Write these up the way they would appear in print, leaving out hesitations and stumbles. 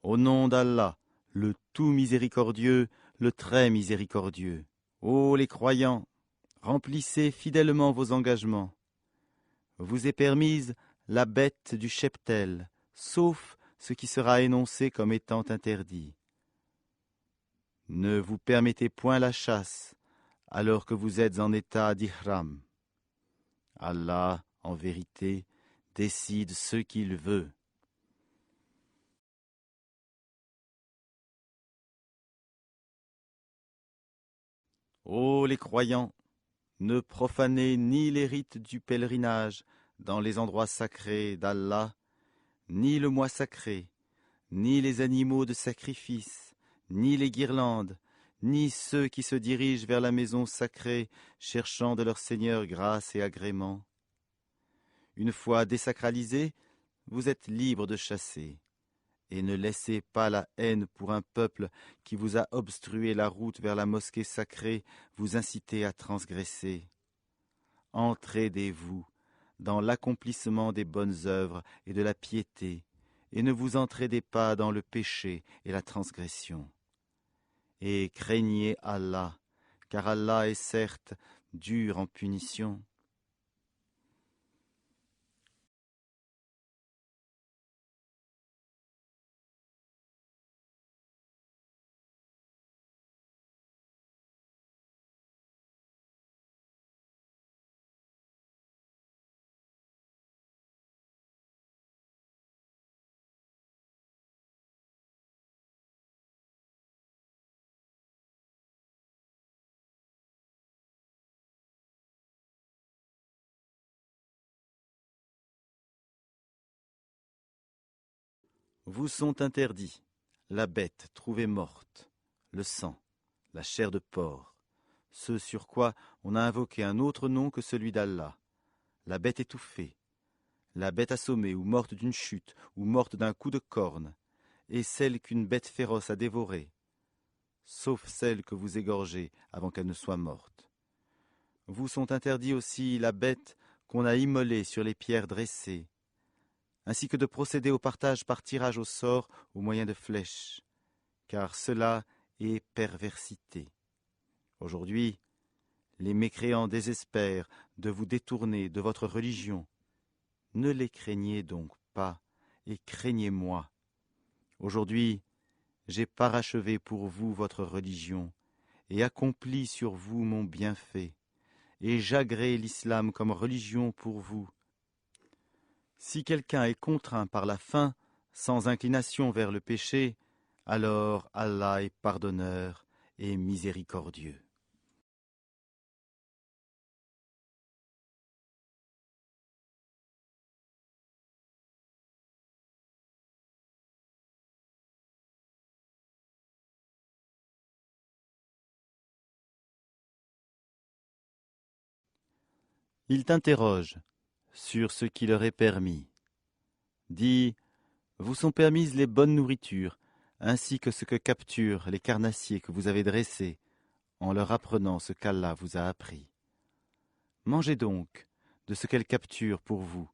Au nom d'Allah, le tout miséricordieux, le très miséricordieux. Ô les croyants, remplissez fidèlement vos engagements. Vous est permise la bête du cheptel, sauf ce qui sera énoncé comme étant interdit. Ne vous permettez point la chasse, alors que vous êtes en état d'ihram. Allah, en vérité, décide ce qu'il veut. Ô les croyants, ne profanez ni les rites du pèlerinage dans les endroits sacrés d'Allah, ni le mois sacré, ni les animaux de sacrifice, ni les guirlandes, ni ceux qui se dirigent vers la maison sacrée, cherchant de leur Seigneur grâce et agrément. Une fois désacralisés, vous êtes libres de chasser, et ne laissez pas la haine pour un peuple qui vous a obstrué la route vers la mosquée sacrée vous inciter à transgresser. Entraidez-vous dans l'accomplissement des bonnes œuvres et de la piété, et ne vous entraidez pas dans le péché et la transgression. Et craignez Allah, car Allah est certes dur en punition. Vous sont interdits la bête trouvée morte, le sang, la chair de porc, ce sur quoi on a invoqué un autre nom que celui d'Allah, la bête étouffée, la bête assommée ou morte d'une chute ou morte d'un coup de corne, et celle qu'une bête féroce a dévorée, sauf celle que vous égorgez avant qu'elle ne soit morte. Vous sont interdits aussi la bête qu'on a immolée sur les pierres dressées, ainsi que de procéder au partage par tirage au sort au moyen de flèches, car cela est perversité. Aujourd'hui, les mécréants désespèrent de vous détourner de votre religion. Ne les craignez donc pas, et craignez-moi. Aujourd'hui, j'ai parachevé pour vous votre religion, et accompli sur vous mon bienfait, et j'agrée l'islam comme religion pour vous. Si quelqu'un est contraint par la faim, sans inclination vers le péché, alors Allah est pardonneur et miséricordieux. Ils t'interrogent sur ce qui leur est permis. Dis, vous sont permises les bonnes nourritures, ainsi que ce que capturent les carnassiers que vous avez dressés, en leur apprenant ce qu'Allah vous a appris. Mangez donc de ce qu'elles capturent pour vous,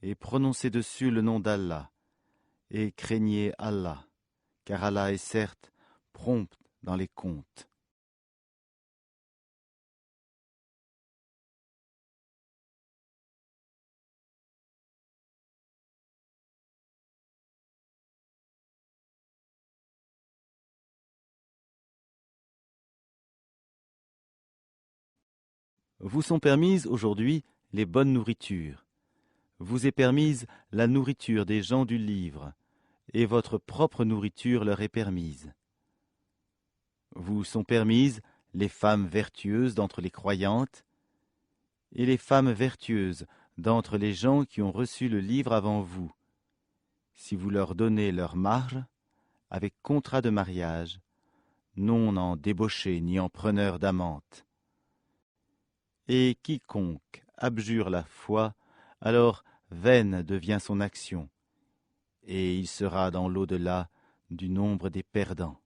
et prononcez dessus le nom d'Allah, et craignez Allah, car Allah est certes prompt dans les comptes. Vous sont permises aujourd'hui les bonnes nourritures. Vous est permise la nourriture des gens du livre, et votre propre nourriture leur est permise. Vous sont permises les femmes vertueuses d'entre les croyantes, et les femmes vertueuses d'entre les gens qui ont reçu le livre avant vous, si vous leur donnez leur marge, avec contrat de mariage, non en débauché ni en preneur d'amante. Et quiconque abjure la foi, alors vaine devient son action, et il sera dans l'au-delà du nombre des perdants.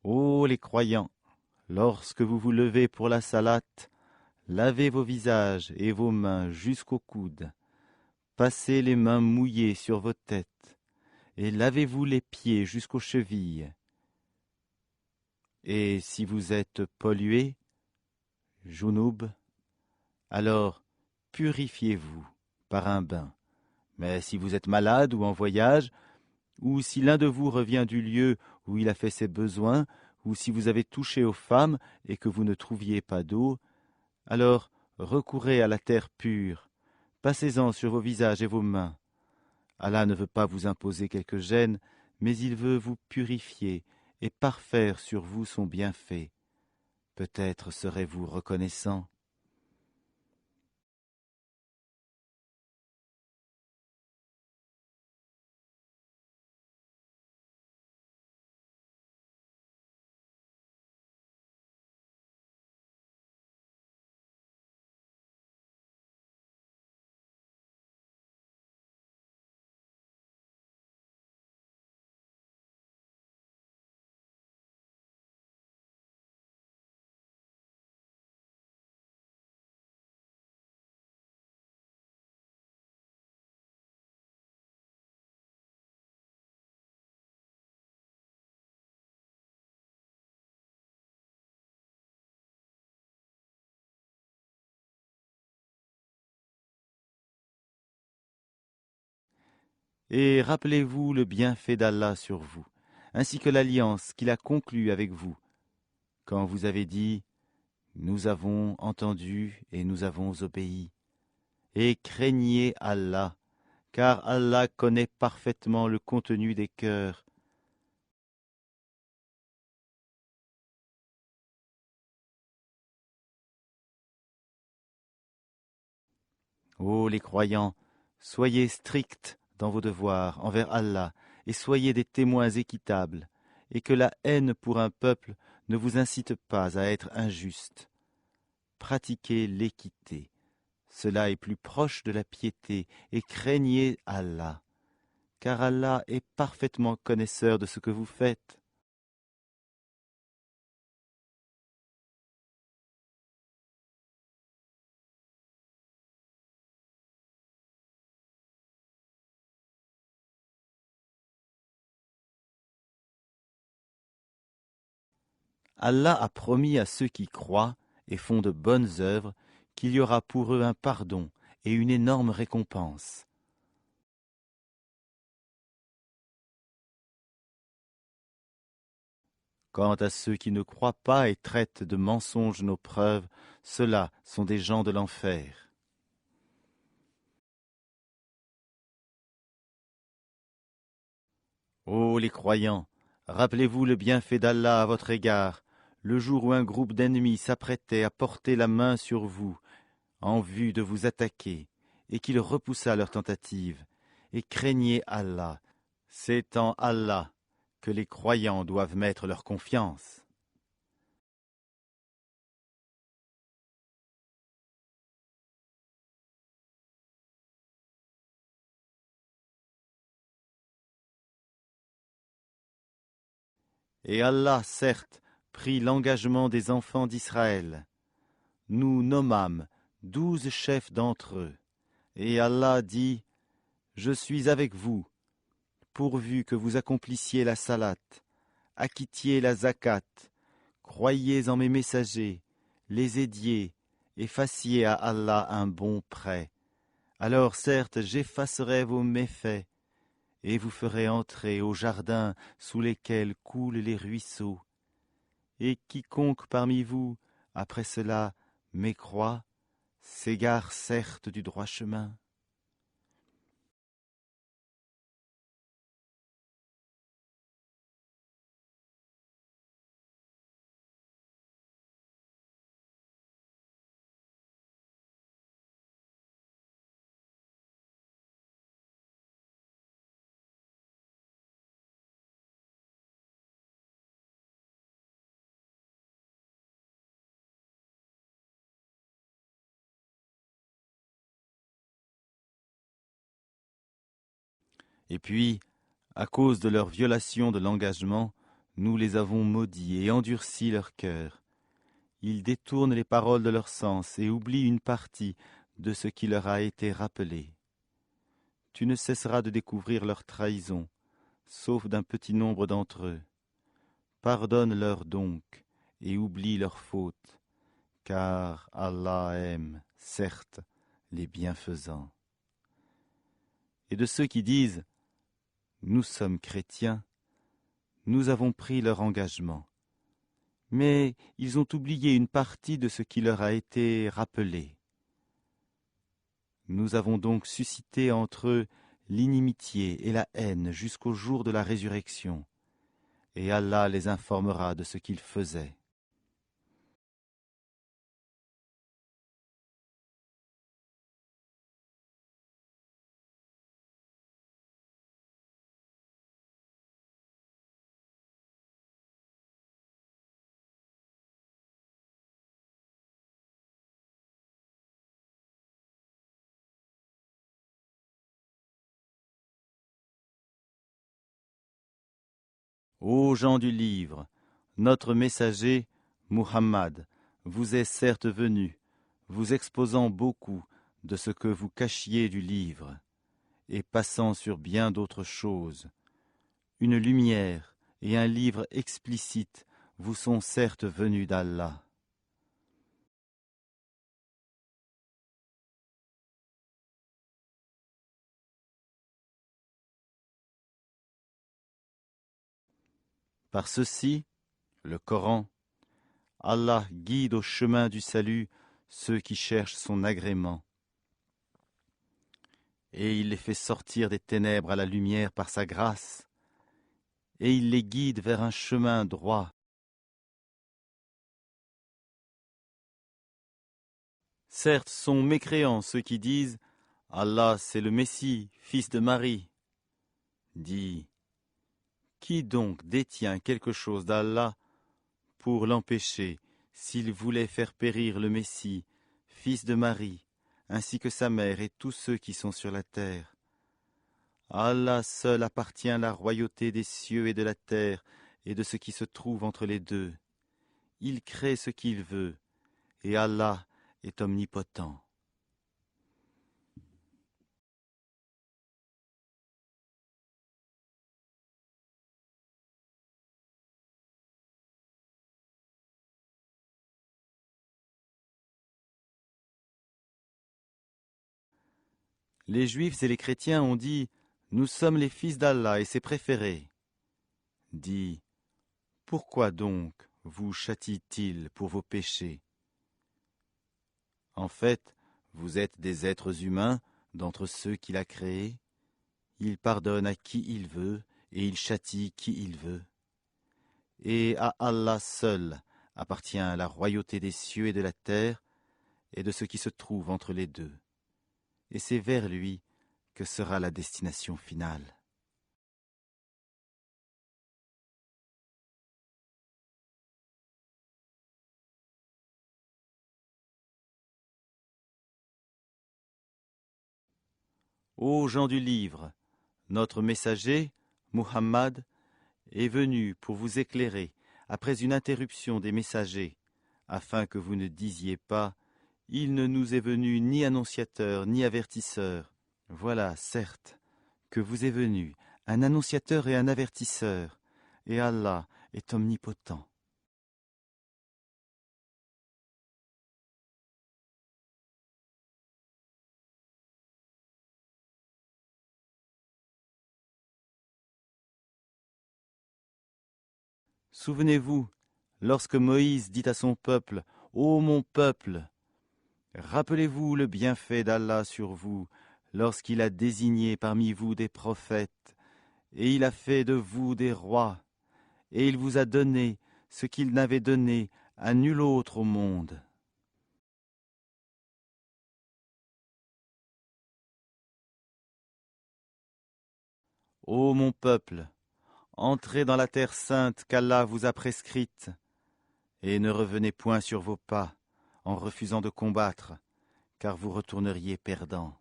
Ô les croyants, lorsque vous vous levez pour la salate, lavez vos visages et vos mains jusqu'aux coudes, passez les mains mouillées sur vos têtes, et lavez-vous les pieds jusqu'aux chevilles. Et si vous êtes pollué, Junub, alors purifiez-vous par un bain. Mais si vous êtes malade ou en voyage, ou si l'un de vous revient du lieu où il a fait ses besoins, ou si vous avez touché aux femmes et que vous ne trouviez pas d'eau, alors recourez à la terre pure, passez-en sur vos visages et vos mains. Allah ne veut pas vous imposer quelque gêne, mais il veut vous purifier et parfaire sur vous son bienfait. Peut-être serez-vous reconnaissant. Et rappelez-vous le bienfait d'Allah sur vous, ainsi que l'alliance qu'il a conclue avec vous, quand vous avez dit « Nous avons entendu et nous avons obéi ». Et craignez Allah, car Allah connaît parfaitement le contenu des cœurs. Ô les croyants, soyez stricts dans vos devoirs envers Allah et soyez des témoins équitables, et que la haine pour un peuple ne vous incite pas à être injuste. Pratiquez l'équité, cela est plus proche de la piété, et craignez Allah, car Allah est parfaitement connaisseur de ce que vous faites. Allah a promis à ceux qui croient et font de bonnes œuvres qu'il y aura pour eux un pardon et une énorme récompense. Quant à ceux qui ne croient pas et traitent de mensonges nos preuves, ceux-là sont des gens de l'enfer. Ô les croyants, rappelez-vous le bienfait d'Allah à votre égard, le jour où un groupe d'ennemis s'apprêtait à porter la main sur vous en vue de vous attaquer, et qu'il repoussa leur tentative, et craignez Allah. C'est en Allah que les croyants doivent mettre leur confiance. Et Allah, certes, prit l'engagement des enfants d'Israël. Nous nommâmes 12 chefs d'entre eux. Et Allah dit, je suis avec vous, pourvu que vous accomplissiez la salate, acquittiez la zakat, croyiez en mes messagers, les aidiez, et fassiez à Allah un bon prêt. Alors certes, j'effacerai vos méfaits, et vous ferai entrer au jardin sous lesquels coulent les ruisseaux. Et quiconque parmi vous, après cela, mécroit, s'égare certes du droit chemin. Et puis, à cause de leur violation de l'engagement, Nous les avons maudits et endurci leur cœur. Ils détournent les paroles de leur sens et oublient une partie de ce qui leur a été rappelé. Tu ne cesseras de découvrir leur trahison, sauf d'un petit nombre d'entre eux. Pardonne-leur donc et oublie leurs fautes, car Allah aime, certes, les bienfaisants. Et de ceux qui disent « Nous sommes chrétiens », nous avons pris leur engagement. Mais ils ont oublié une partie de ce qui leur a été rappelé. Nous avons donc suscité entre eux l'inimitié et la haine jusqu'au jour de la résurrection, et Allah les informera de ce qu'ils faisaient. Ô gens du livre, notre messager, Muhammad, vous est certes venu, vous exposant beaucoup de ce que vous cachiez du livre, et passant sur bien d'autres choses. Une lumière et un livre explicite vous sont certes venus d'Allah. Par ceci, le Coran, Allah guide au chemin du salut ceux qui cherchent son agrément. Et il les fait sortir des ténèbres à la lumière par sa grâce, et il les guide vers un chemin droit. Certes, sont mécréants ceux qui disent « Allah, c'est le Messie, fils de Marie ». Dis, qui donc détient quelque chose d'Allah pour l'empêcher s'il voulait faire périr le Messie, fils de Marie, ainsi que sa mère et tous ceux qui sont sur la terre? À Allah seul appartient la royauté des cieux et de la terre et de ce qui se trouve entre les deux. Il crée ce qu'il veut, et Allah est omnipotent. Les Juifs et les chrétiens ont dit « Nous sommes les fils d'Allah et ses préférés ». Dis, pourquoi donc vous châtie-t-il pour vos péchés? En fait, vous êtes des êtres humains d'entre ceux qu'il a créés. Il pardonne à qui il veut et il châtie qui il veut. Et à Allah seul appartient la royauté des cieux et de la terre et de ce qui se trouve entre les deux. Et c'est vers lui que sera la destination finale. Ô gens du livre, notre messager, Muhammad, est venu pour vous éclairer après une interruption des messagers, afin que vous ne disiez pas « Il ne nous est venu ni annonciateur ni avertisseur ». Voilà, certes, que vous est venu un annonciateur et un avertisseur, et Allah est omnipotent. Souvenez-vous, lorsque Moïse dit à son peuple « Ô mon peuple !» Rappelez-vous le bienfait d'Allah sur vous, lorsqu'il a désigné parmi vous des prophètes, et il a fait de vous des rois, et il vous a donné ce qu'il n'avait donné à nul autre au monde. Ô mon peuple, entrez dans la terre sainte qu'Allah vous a prescrite, et ne revenez point sur vos pas en refusant de combattre, car vous retourneriez perdants.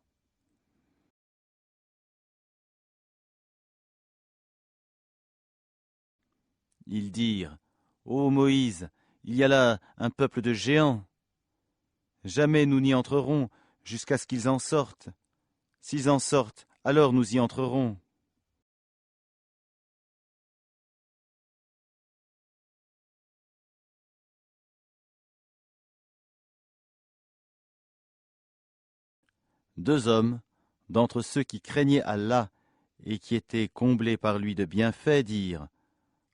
Ils dirent, Ô Moïse, il y a là un peuple de géants. Jamais nous n'y entrerons jusqu'à ce qu'ils en sortent. S'ils en sortent, alors nous y entrerons. Deux hommes, d'entre ceux qui craignaient Allah et qui étaient comblés par lui de bienfaits, dirent,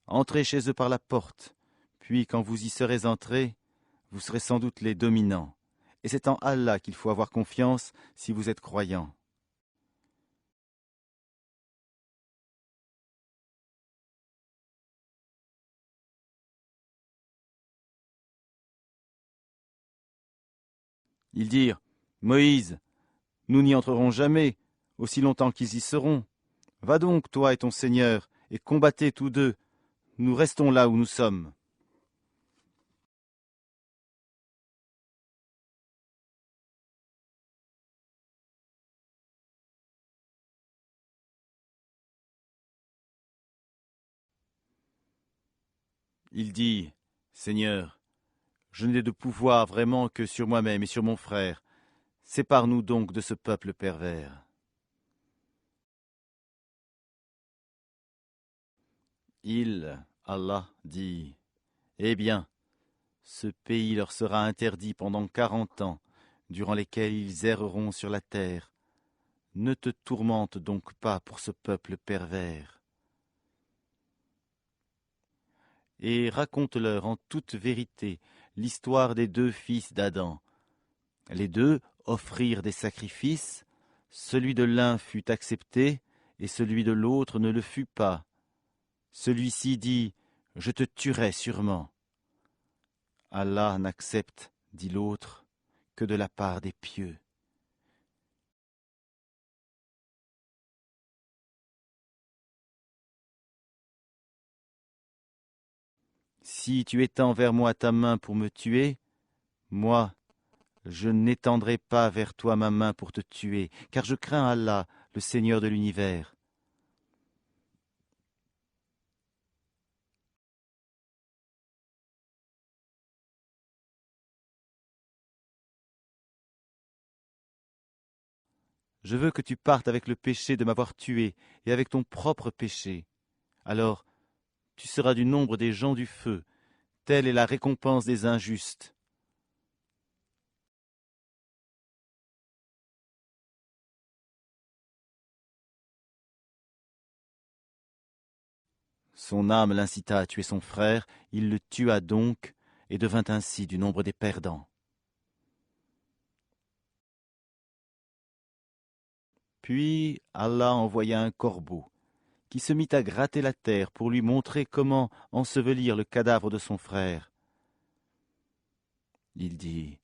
Entrez chez eux par la porte, puis quand vous y serez entrés, vous serez sans doute les dominants. Et c'est en Allah qu'il faut avoir confiance si vous êtes croyants. Ils dirent, Moïse, nous n'y entrerons jamais, aussi longtemps qu'ils y seront. Va donc, toi et ton Seigneur, et combattez tous deux. Nous restons là où nous sommes. Il dit, Seigneur, je n'ai de pouvoir vraiment que sur moi-même et sur mon frère. Sépare-nous donc de ce peuple pervers. Allah, dit, Eh bien, ce pays leur sera interdit pendant 40 ans, durant lesquels ils erreront sur la terre. Ne te tourmente donc pas pour ce peuple pervers. Et raconte-leur en toute vérité l'histoire des deux fils d'Adam. Les deux offrirent des sacrifices, celui de l'un fut accepté, et celui de l'autre ne le fut pas. Celui-ci dit, Je te tuerai sûrement. Allah n'accepte, dit l'autre, que de la part des pieux. Si tu étends vers moi ta main pour me tuer, moi, je n'étendrai pas vers toi ma main pour te tuer, car je crains Allah, le Seigneur de l'univers. Je veux que tu partes avec le péché de m'avoir tué et avec ton propre péché. Alors, tu seras du nombre des gens du feu. Telle est la récompense des injustes. Son âme l'incita à tuer son frère, il le tua donc, et devint ainsi du nombre des perdants. Puis Allah envoya un corbeau, qui se mit à gratter la terre pour lui montrer comment ensevelir le cadavre de son frère. Il dit,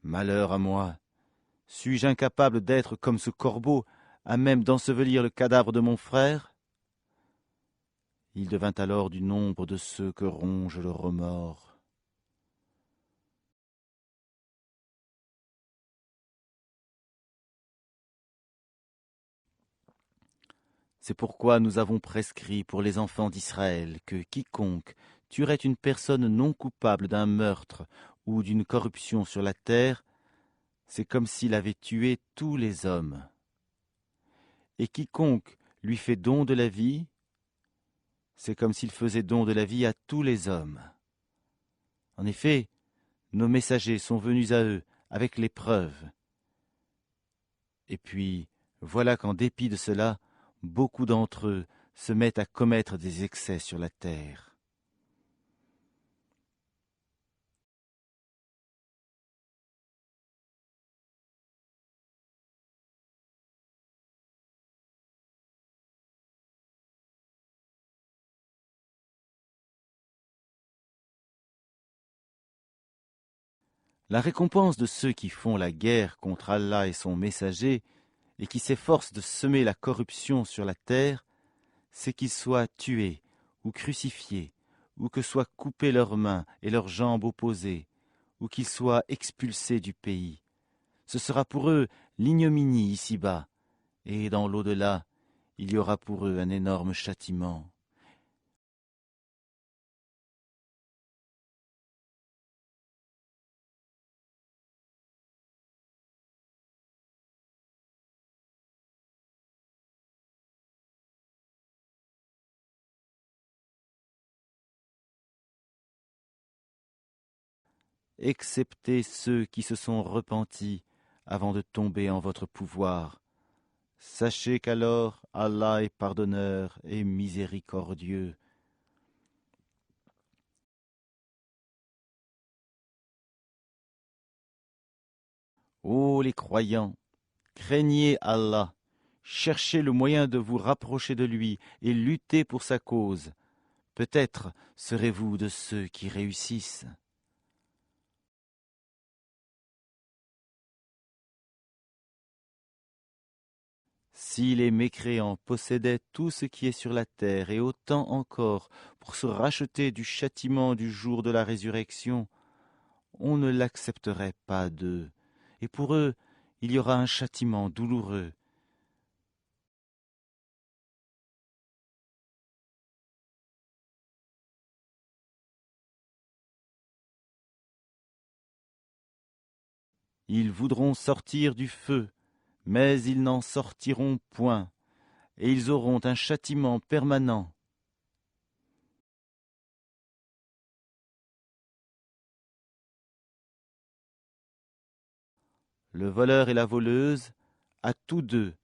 Malheur à moi, suis-je incapable d'être comme ce corbeau, à même d'ensevelir le cadavre de mon frère? Il devint alors du nombre de ceux que ronge le remords. C'est pourquoi nous avons prescrit pour les enfants d'Israël que quiconque tuerait une personne non coupable d'un meurtre ou d'une corruption sur la terre, c'est comme s'il avait tué tous les hommes. Et quiconque lui fait don de la vie, c'est comme s'il faisait don de la vie à tous les hommes. En effet, nos messagers sont venus à eux avec les preuves. Et puis, voilà qu'en dépit de cela, beaucoup d'entre eux se mettent à commettre des excès sur la terre. La récompense de ceux qui font la guerre contre Allah et son messager, et qui s'efforcent de semer la corruption sur la terre, c'est qu'ils soient tués ou crucifiés, ou que soient coupées leurs mains et leurs jambes opposées, ou qu'ils soient expulsés du pays. Ce sera pour eux l'ignominie ici-bas, et dans l'au-delà, il y aura pour eux un énorme châtiment. excepté ceux qui se sont repentis avant de tomber en votre pouvoir. Sachez qu'alors Allah est pardonneur et miséricordieux. Ô les croyants, craignez Allah, cherchez le moyen de vous rapprocher de lui et luttez pour sa cause. Peut-être serez-vous de ceux qui réussissent. Si les mécréants possédaient tout ce qui est sur la terre et autant encore pour se racheter du châtiment du jour de la résurrection, on ne l'accepterait pas d'eux, et pour eux il y aura un châtiment douloureux. Ils voudront sortir du feu, mais ils n'en sortiront point, et ils auront un châtiment permanent. Le voleur et la voleuse, à tous deux,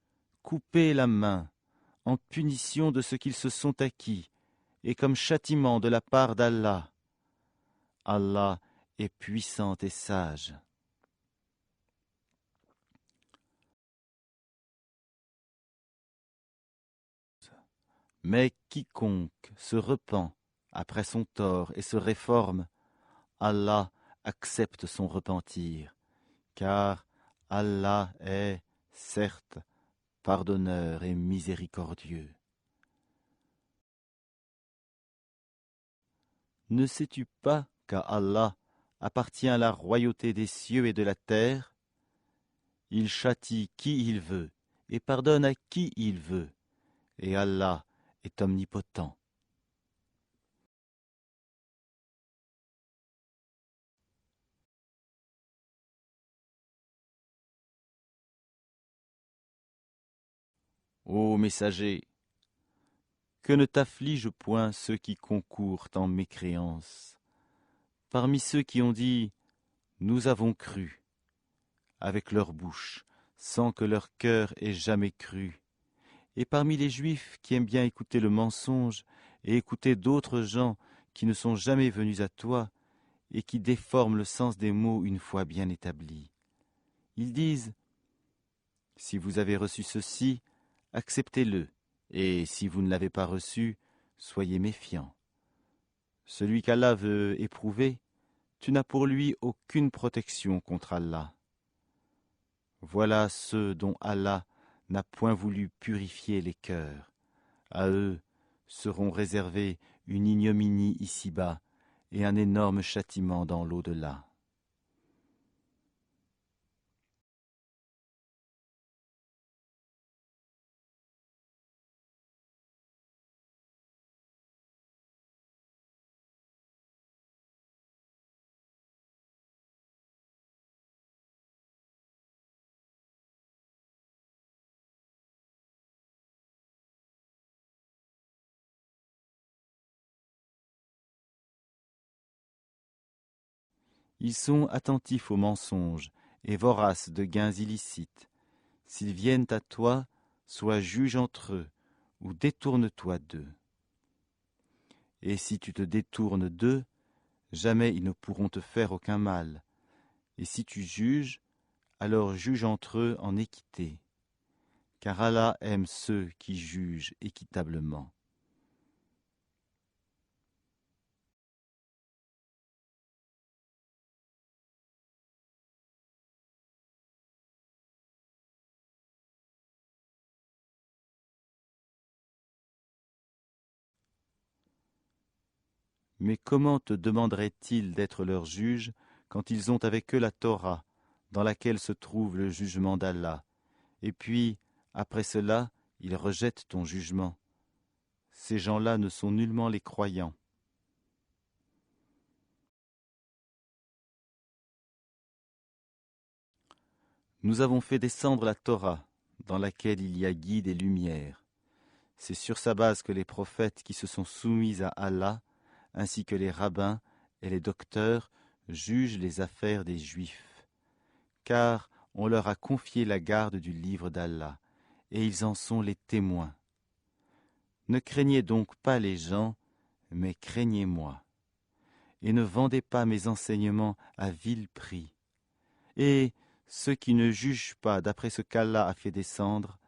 coupez la main, en punition de ce qu'ils se sont acquis, et comme châtiment de la part d'Allah. Allah est puissant et sage. Mais quiconque se repent après son tort et se réforme, Allah accepte son repentir, car Allah est, certes, pardonneur et miséricordieux. Ne sais-tu pas qu'à Allah appartient la royauté des cieux et de la terre? Il châtie qui il veut et pardonne à qui il veut, et Allah est omnipotent. Ô messager, que ne t'afflige point ceux qui concourent en mécréance. Parmi ceux qui ont dit « Nous avons cru » avec leur bouche, sans que leur cœur ait jamais cru, et parmi les Juifs qui aiment bien écouter le mensonge et écouter d'autres gens qui ne sont jamais venus à toi et qui déforment le sens des mots une fois bien établis. Ils disent « Si vous avez reçu ceci, acceptez-le, et si vous ne l'avez pas reçu, soyez méfiants. Celui qu'Allah veut éprouver, tu n'as pour lui aucune protection contre Allah. Voilà ceux dont Allah n'a point voulu purifier les cœurs. À eux seront réservés une ignominie ici-bas et un énorme châtiment dans l'au-delà. Ils sont attentifs aux mensonges et voraces de gains illicites. S'ils viennent à toi, sois juge entre eux, ou détourne-toi d'eux. Et si tu te détournes d'eux, jamais ils ne pourront te faire aucun mal. Et si tu juges, alors juge entre eux en équité. Car Allah aime ceux qui jugent équitablement. Mais comment te demanderaient-ils d'être leurs juges quand ils ont avec eux la Torah, dans laquelle se trouve le jugement d'Allah, et puis, après cela, ils rejettent ton jugement. Ces gens-là ne sont nullement les croyants. Nous avons fait descendre la Torah, dans laquelle il y a guide et lumière. C'est sur sa base que les prophètes qui se sont soumis à Allah, ainsi que les rabbins et les docteurs, juge les affaires des Juifs, car on leur a confié la garde du livre d'Allah, et ils en sont les témoins. Ne craignez donc pas les gens, mais craignez-moi. Et ne vendez pas mes enseignements à vil prix. Et ceux qui ne jugent pas d'après ce qu'Allah a fait descendre,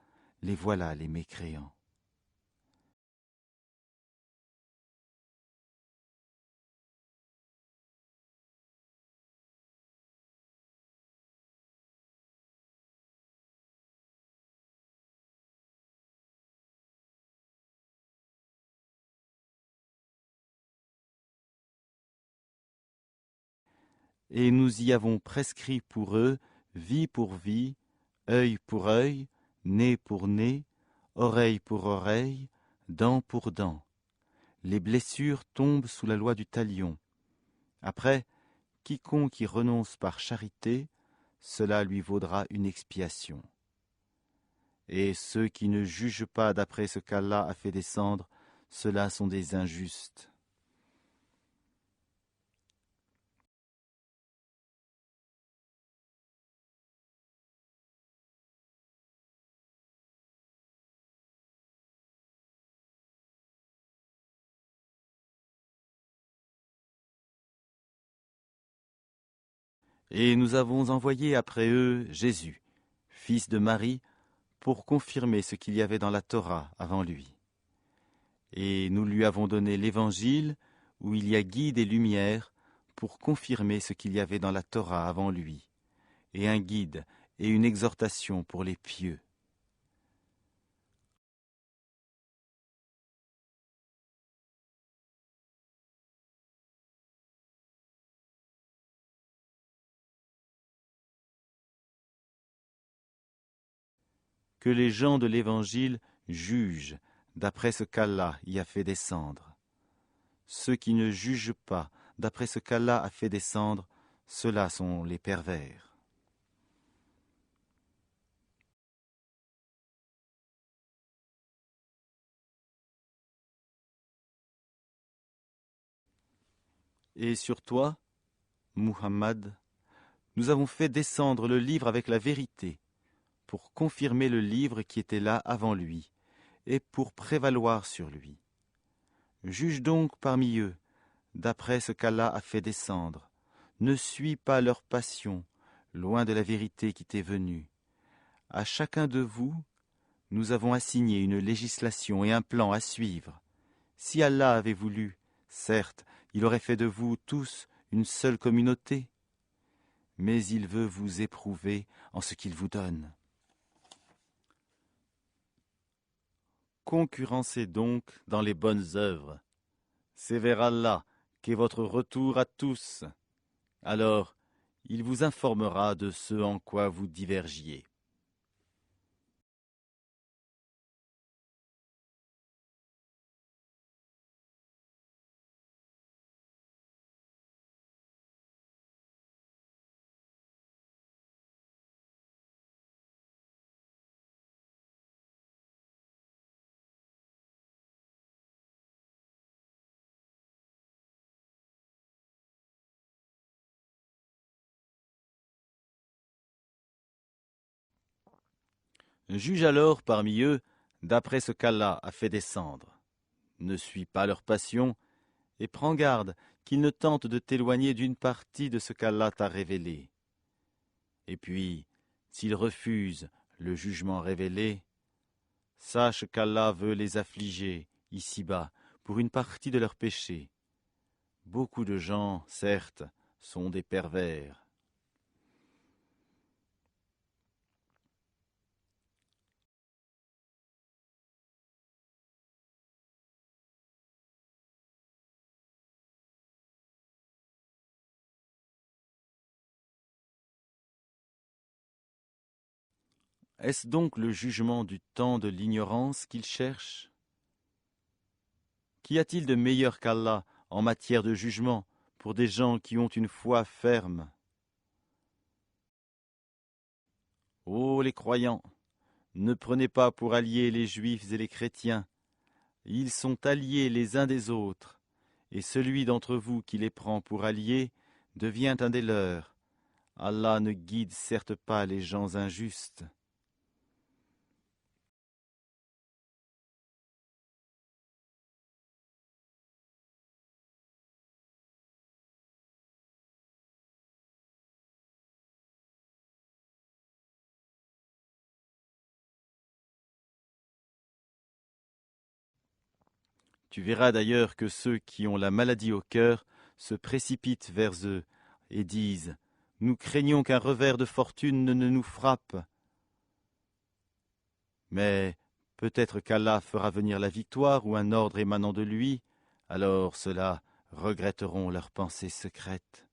les voilà les mécréants. Et nous y avons prescrit pour eux vie pour vie, œil pour œil, nez pour nez, oreille pour oreille, dent pour dent. Les blessures tombent sous la loi du talion. Après, quiconque y renonce par charité, cela lui vaudra une expiation. Et ceux qui ne jugent pas d'après ce qu'Allah a fait descendre, ceux-là sont des injustes. Et nous avons envoyé après eux Jésus, fils de Marie, pour confirmer ce qu'il y avait dans la Torah avant lui. Et nous lui avons donné l'Évangile, où il y a guide et lumière, pour confirmer ce qu'il y avait dans la Torah avant lui, et un guide et une exhortation pour les pieux. Que les gens de l'Évangile jugent d'après ce qu'Allah y a fait descendre. Ceux qui ne jugent pas d'après ce qu'Allah a fait descendre, ceux-là sont les pervers. Et sur toi, Muhammad, nous avons fait descendre le livre avec la vérité, pour confirmer le livre qui était là avant lui, et pour prévaloir sur lui. Juge donc parmi eux, d'après ce qu'Allah a fait descendre. Ne suis pas leur passion, loin de la vérité qui t'est venue. À chacun de vous, nous avons assigné une législation et un plan à suivre. Si Allah avait voulu, certes, il aurait fait de vous tous une seule communauté, mais il veut vous éprouver en ce qu'il vous donne. Concurrencez donc dans les bonnes œuvres. C'est vers Allah qu'est votre retour à tous. Alors, il vous informera de ce en quoi vous divergiez. Juge alors parmi eux d'après ce qu'Allah a fait descendre. Ne suis pas leur passion, et prends garde qu'ils ne tentent de t'éloigner d'une partie de ce qu'Allah t'a révélé. Et puis, s'ils refusent le jugement révélé, sache qu'Allah veut les affliger ici-bas pour une partie de leurs péchés. Beaucoup de gens, certes, sont des pervers. Est-ce donc le jugement du temps de l'ignorance qu'ils cherchent? Qu'y a-t-il de meilleur qu'Allah en matière de jugement pour des gens qui ont une foi ferme? Ô les croyants, ne prenez pas pour alliés les juifs et les chrétiens. Ils sont alliés les uns des autres, et celui d'entre vous qui les prend pour alliés devient un des leurs. Allah ne guide certes pas les gens injustes. Tu verras d'ailleurs que ceux qui ont la maladie au cœur se précipitent vers eux et disent « Nous craignons qu'un revers de fortune ne nous frappe. » Mais peut-être qu'Allah fera venir la victoire ou un ordre émanant de lui, alors ceux-là regretteront leurs pensées secrètes.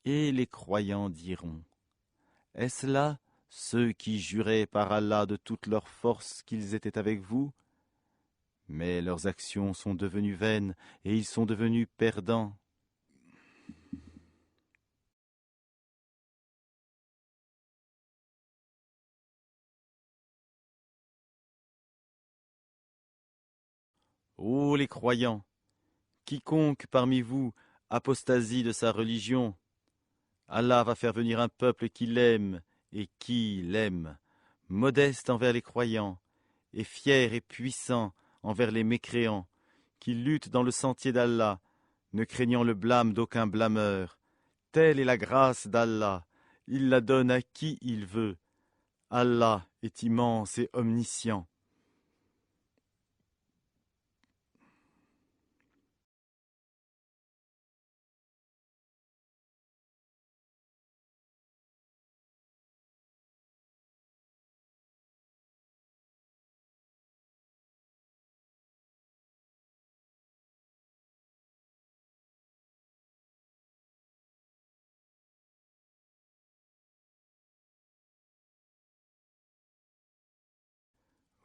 Et les croyants diront « Est-ce là ceux qui juraient par Allah de toute leur force qu'ils étaient avec vous ? Mais leurs actions sont devenues vaines et ils sont devenus perdants. » Ô les croyants, quiconque parmi vous apostasie de sa religion, Allah va faire venir un peuple qui l'aime et qui l'aime, modeste envers les croyants et fier et puissant envers les mécréants, qui luttent dans le sentier d'Allah, ne craignant le blâme d'aucun blâmeur. Telle est la grâce d'Allah, il la donne à qui il veut. Allah est immense et omniscient.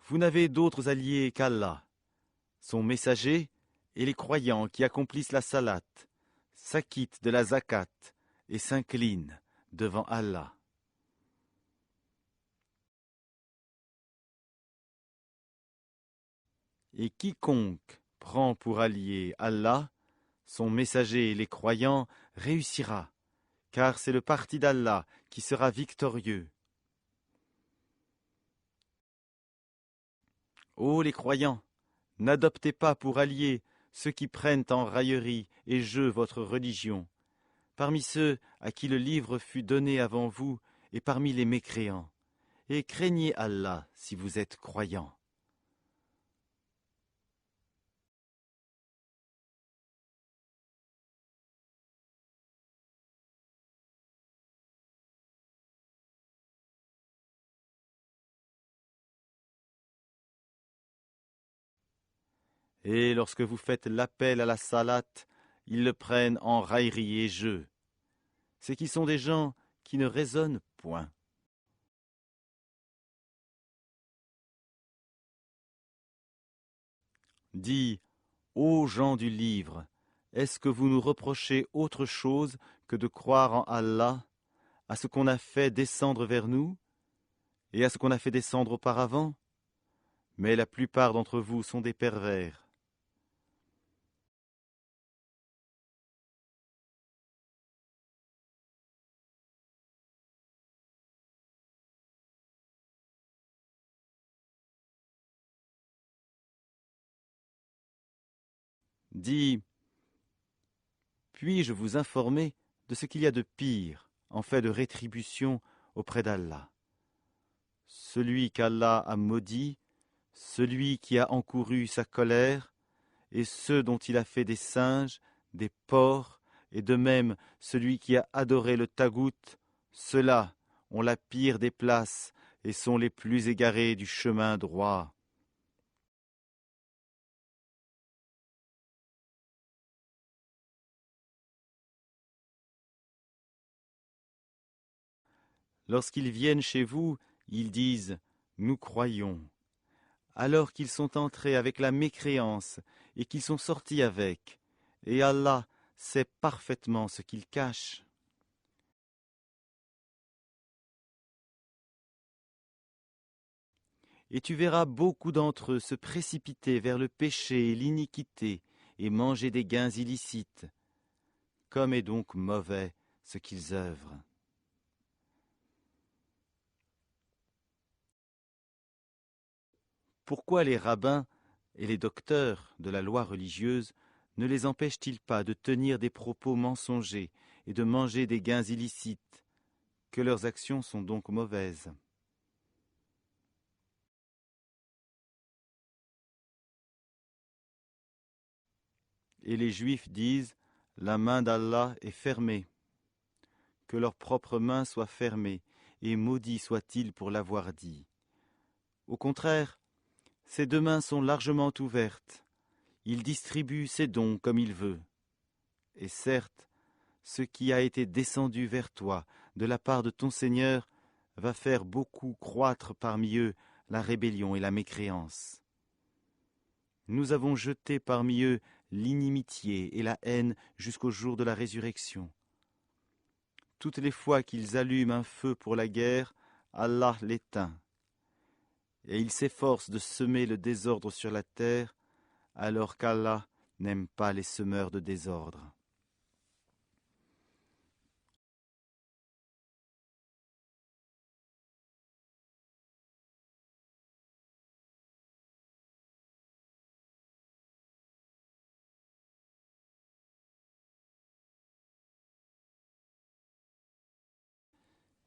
Vous n'avez d'autres alliés qu'Allah, son messager et les croyants qui accomplissent la salat, s'acquittent de la zakat et s'inclinent devant Allah. Et quiconque prend pour allié Allah, son messager et les croyants, réussira, car c'est le parti d'Allah qui sera victorieux. Ô les croyants, n'adoptez pas pour alliés ceux qui prennent en raillerie et jeu votre religion, parmi ceux à qui le livre fut donné avant vous et parmi les mécréants, et craignez Allah si vous êtes croyants. Et lorsque vous faites l'appel à la salat, ils le prennent en raillerie et jeu. C'est qui sont des gens qui ne raisonnent point. Dis, ô gens du livre, est-ce que vous nous reprochez autre chose que de croire en Allah, à ce qu'on a fait descendre vers nous, et à ce qu'on a fait descendre auparavant? Mais la plupart d'entre vous sont des pervers. Dis, puis-je vous informer de ce qu'il y a de pire en fait de rétribution auprès d'Allah? Celui qu'Allah a maudit, celui qui a encouru sa colère, et ceux dont il a fait des singes, des porcs, et de même celui qui a adoré le tagout, ceux-là ont la pire des places et sont les plus égarés du chemin droit. Lorsqu'ils viennent chez vous, ils disent « Nous croyons », alors qu'ils sont entrés avec la mécréance et qu'ils sont sortis avec. et Allah sait parfaitement ce qu'ils cachent. Et tu verras beaucoup d'entre eux se précipiter vers le péché et l'iniquité et manger des gains illicites. Comme est donc mauvais ce qu'ils œuvrent. Pourquoi les rabbins et les docteurs de la loi religieuse ne les empêchent-ils pas de tenir des propos mensongers et de manger des gains illicites, que leurs actions sont donc mauvaises? Et les Juifs disent, la main d'Allah est fermée. Que leur propre main soit fermée, et maudit soit-il pour l'avoir dit. Au contraire, ses deux mains sont largement ouvertes. Il distribue ses dons comme il veut. Et certes, ce qui a été descendu vers toi de la part de ton Seigneur va faire beaucoup croître parmi eux la rébellion et la mécréance. Nous avons jeté parmi eux l'inimitié et la haine jusqu'au jour de la résurrection. Toutes les fois qu'ils allument un feu pour la guerre, Allah l'éteint. Et ils s'efforcent de semer le désordre sur la terre, alors qu'Allah n'aime pas les semeurs de désordre.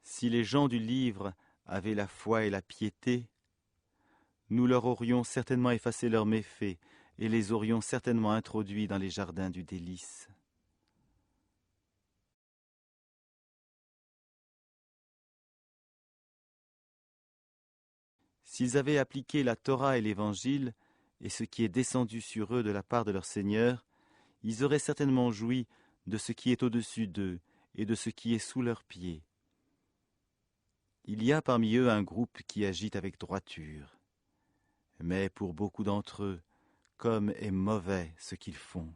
Si les gens du livre avaient la foi et la piété, nous leur aurions certainement effacé leurs méfaits et les aurions certainement introduits dans les jardins du délice. S'ils avaient appliqué la Torah et l'Évangile, et ce qui est descendu sur eux de la part de leur Seigneur, ils auraient certainement joui de ce qui est au-dessus d'eux et de ce qui est sous leurs pieds. Il y a parmi eux un groupe qui agite avec droiture. Mais pour beaucoup d'entre eux, comme est mauvais ce qu'ils font.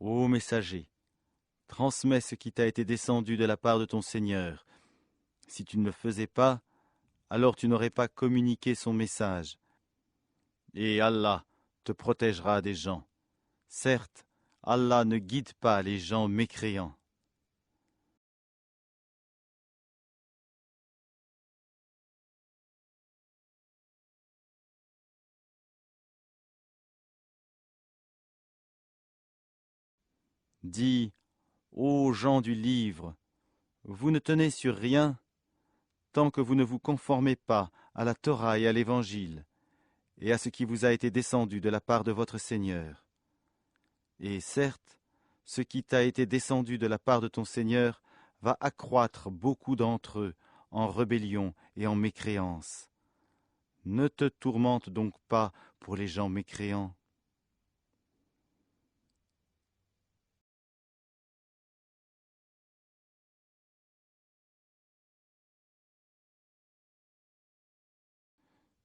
Ô messager, transmets ce qui t'a été descendu de la part de ton Seigneur. Si tu ne le faisais pas, alors tu n'aurais pas communiqué son message. Et Allah te protégera des gens. Certes, Allah ne guide pas les gens mécréants. Dis, ô gens du livre, vous ne tenez sur rien tant que vous ne vous conformez pas à la Torah et à l'Évangile, et à ce qui vous a été descendu de la part de votre Seigneur. Et certes, ce qui t'a été descendu de la part de ton Seigneur va accroître beaucoup d'entre eux en rébellion et en mécréance. Ne te tourmente donc pas pour les gens mécréants.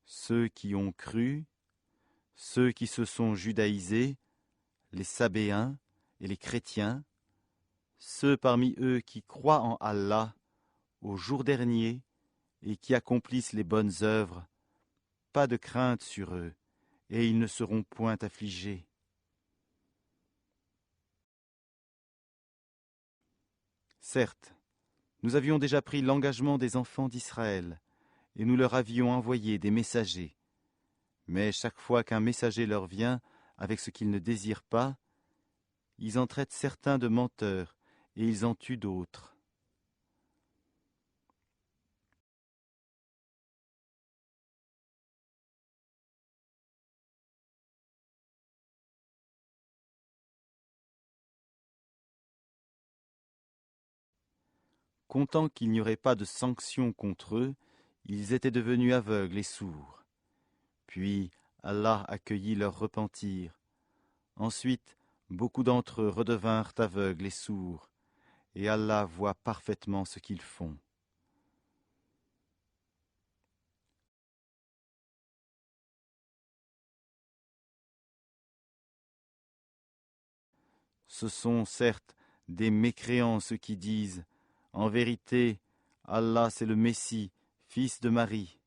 Ceux qui ont cru, ceux qui se sont judaïsés, les Sabéens et les chrétiens, ceux parmi eux qui croient en Allah, au jour dernier, et qui accomplissent les bonnes œuvres, pas de crainte sur eux, et ils ne seront point affligés. Certes, nous avions déjà pris l'engagement des enfants d'Israël, et nous leur avions envoyé des messagers. Mais chaque fois qu'un messager leur vient avec ce qu'ils ne désirent pas, ils en traitent certains de menteurs, et ils en tuent d'autres. Comptant qu'il n'y aurait pas de sanction contre eux, ils étaient devenus aveugles et sourds. Puis Allah accueillit leur repentir. Ensuite, beaucoup d'entre eux redevinrent aveugles et sourds, et Allah voit parfaitement ce qu'ils font. Ce sont certes des mécréants ceux qui disent « En vérité, Allah c'est le Messie, fils de Marie »,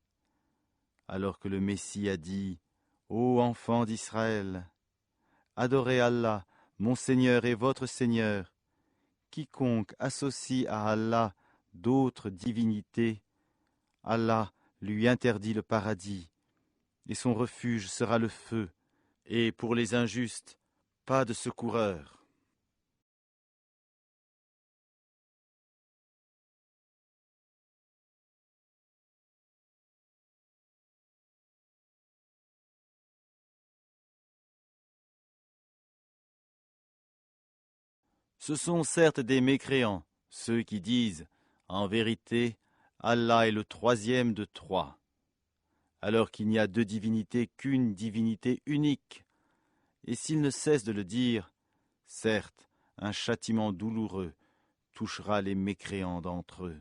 alors que le Messie a dit « Ô enfants d'Israël, adorez Allah, mon Seigneur et votre Seigneur. Quiconque associe à Allah d'autres divinités, Allah lui interdit le paradis, et son refuge sera le feu, et pour les injustes, pas de secoureur. » Ce sont certes des mécréants, ceux qui disent « En vérité, Allah est le troisième de trois », alors qu'il n'y a deux divinités qu'une divinité unique. Et s'ils ne cessent de le dire, certes, un châtiment douloureux touchera les mécréants d'entre eux.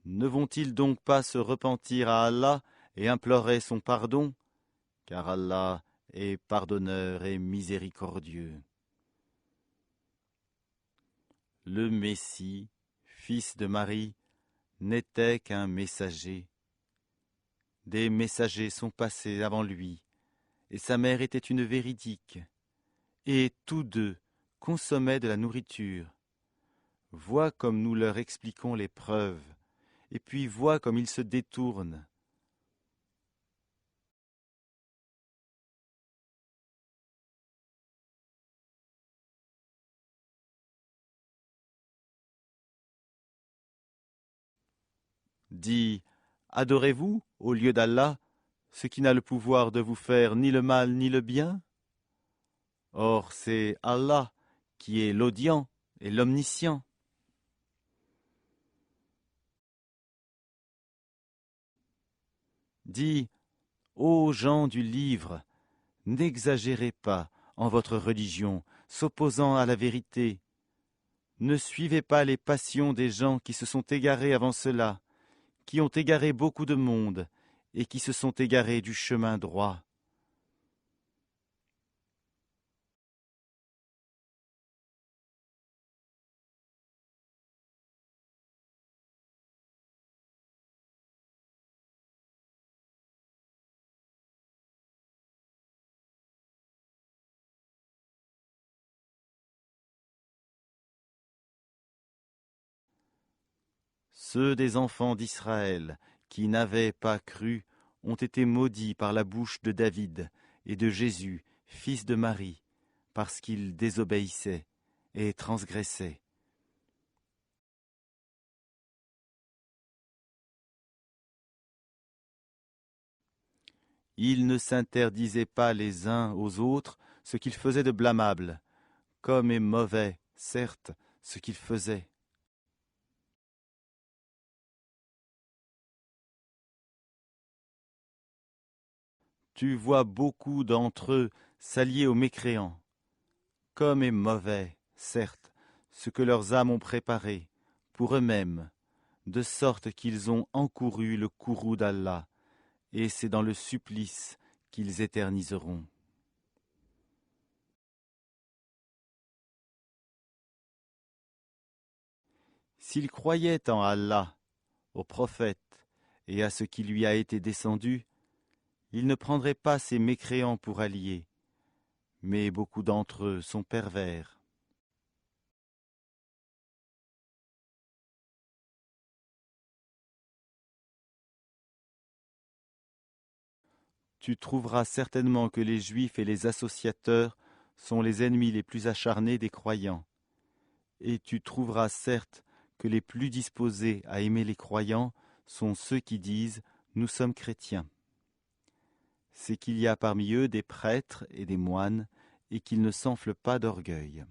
Ne vont-ils donc pas se repentir à Allah et implorer son pardon, car Allah est pardonneur et miséricordieux. Le Messie, fils de Marie, n'était qu'un messager. Des messagers sont passés avant lui, et sa mère était une véridique, et tous deux consommaient de la nourriture. Vois comme nous leur expliquons les preuves, et puis vois comme ils se détournent. Dis, adorez-vous, au lieu d'Allah, ce qui n'a le pouvoir de vous faire ni le mal ni le bien? Or c'est Allah qui est l'audient et l'omniscient. Dis, ô gens du livre, n'exagérez pas en votre religion, s'opposant à la vérité. Ne suivez pas les passions des gens qui se sont égarés avant cela, qui ont égaré beaucoup de monde, et qui se sont égarés du chemin droit. Ceux des enfants d'Israël qui n'avaient pas cru ont été maudits par la bouche de David et de Jésus, fils de Marie, parce qu'ils désobéissaient et transgressaient. Ils ne s'interdisaient pas les uns aux autres ce qu'ils faisaient de blâmable, comme est mauvais, certes, ce qu'ils faisaient. Tu vois beaucoup d'entre eux s'allier aux mécréants, comme est mauvais, certes, ce que leurs âmes ont préparé pour eux-mêmes, de sorte qu'ils ont encouru le courroux d'Allah, et c'est dans le supplice qu'ils éterniseront. S'ils croyaient en Allah, au prophète et à ce qui lui a été descendu, ils ne prendraient pas ces mécréants pour alliés, mais beaucoup d'entre eux sont pervers. Tu trouveras certainement que les Juifs et les associateurs sont les ennemis les plus acharnés des croyants, et tu trouveras certes que les plus disposés à aimer les croyants sont ceux qui disent « Nous sommes chrétiens ». C'est qu'il y a parmi eux des prêtres et des moines, et qu'il ne s'enfle pas d'orgueil.